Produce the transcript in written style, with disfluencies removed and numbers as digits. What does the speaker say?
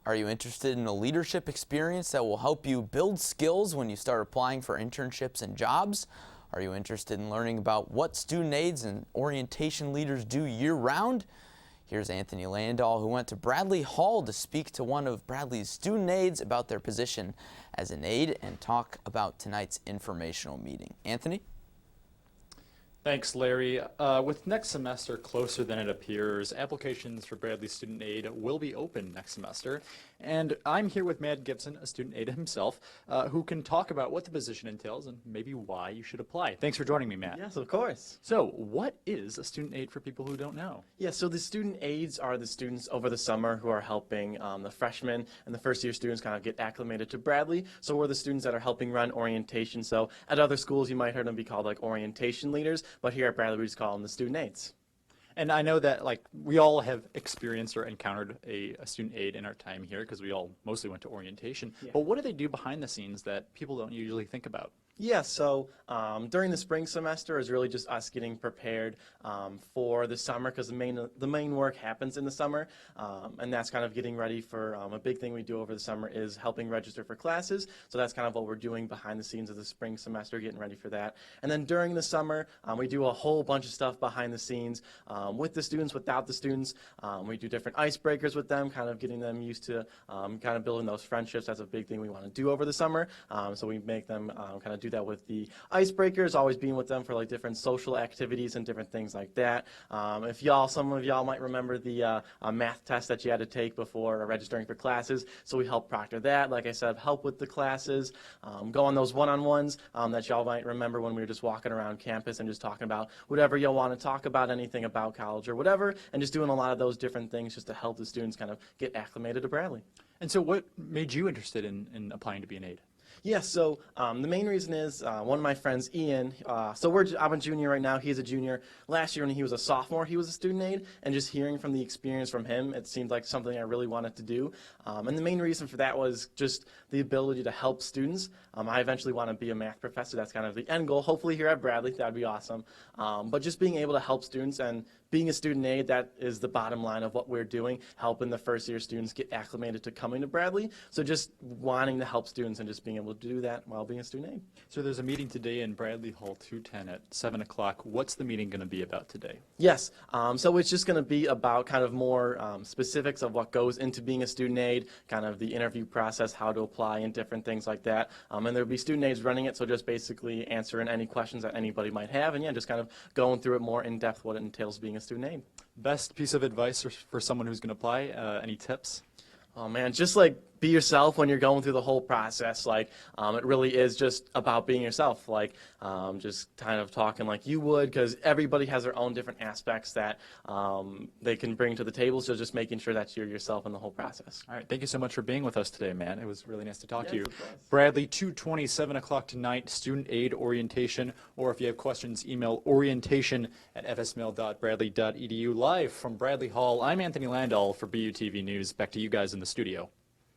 Are you interested in a leadership experience that will help you build skills when you start applying for internships and jobs? Are you interested in learning about what student aides and orientation leaders do year-round? Here's Anthony Landahl, who went to Bradley Hall to speak to one of Bradley's student aides about their position as an aide and talk about tonight's informational meeting. Anthony? Thanks, Larry. With next semester closer than it appears, applications for Bradley Student Aid will be open next semester. And I'm here with Matt Gibson, a student aide himself, who can talk about what the position entails and maybe why you should apply. Thanks for joining me, Matt. Yes, of course. So, what is a student aide for people who don't know? Yeah, so the student aides are the students over the summer who are helping the freshmen and the first year students kind of get acclimated to Bradley. So we're the students that are helping run orientation. So at other schools, you might hear them be called like orientation leaders, but here at Bradley, we just call them the student aides. And I know that we all have experienced or encountered a student aide in our time here because we all mostly went to orientation. Yeah. But what do they do behind the scenes that people don't usually think about? Yeah, so during the spring semester is really just us getting prepared for the summer because the main work happens in the summer, and that's kind of getting ready for a big thing we do over the summer is helping register for classes. So that's kind of what we're doing behind the scenes of the spring semester, getting ready for that. And then during the summer, we do a whole bunch of stuff behind the scenes with the students, without the students. We do different icebreakers with them, kind of getting them used to kind of building those friendships. That's a big thing we want to do over the summer. So we make them kind of do that with the icebreakers, always being with them for like different social activities and different things like that. Some of y'all might remember the math test that you had to take before registering for classes, so we help proctor that. Like I said, help with the classes, go on those one-on-ones that y'all might remember when we were just walking around campus and just talking about whatever y'all want to talk about, anything about college or whatever, and just doing a lot of those different things just to help the students kind of get acclimated to Bradley. And so what made you interested in applying to be an aide? Yeah, so the main reason is one of my friends, Ian, I'm a junior right now, he's a junior. Last year when he was a sophomore, he was a student aide, and just hearing from the experience from him, it seemed like something I really wanted to do. And the main reason for that was just the ability to help students. I eventually want to be a math professor, that's kind of the end goal, hopefully here at Bradley, that'd be awesome. But just being able to help students and being a student aide, that is the bottom line of what we're doing, helping the first year students get acclimated to coming to Bradley. So just wanting to help students and just being able to do that while being a student aide. So there's a meeting today in Bradley Hall 210 at 7 o'clock. What's the meeting going to be about today? Yes, so it's just going to be about kind of more specifics of what goes into being a student aide, kind of the interview process, how to apply and different things like that. And there'll be student aides running it, so just basically answering any questions that anybody might have, and yeah, just kind of going through it more in depth, what it entails being a student aide. Best piece of advice for someone who's going to apply, any tips? Oh man, just like be yourself when you're going through the whole process. Like it really is just about being yourself. Like just kind of talking like you would, because everybody has their own different aspects that they can bring to the table. So just making sure that you're yourself in the whole process. All right, thank you so much for being with us today, man. It was really nice to talk to you. Of course. Bradley, 2:20, 7 o'clock tonight, student aid orientation. Or if you have questions, email orientation@fsmail.bradley.edu. Live from Bradley Hall, I'm Anthony Landahl for BUTV News. Back to you guys in the studio.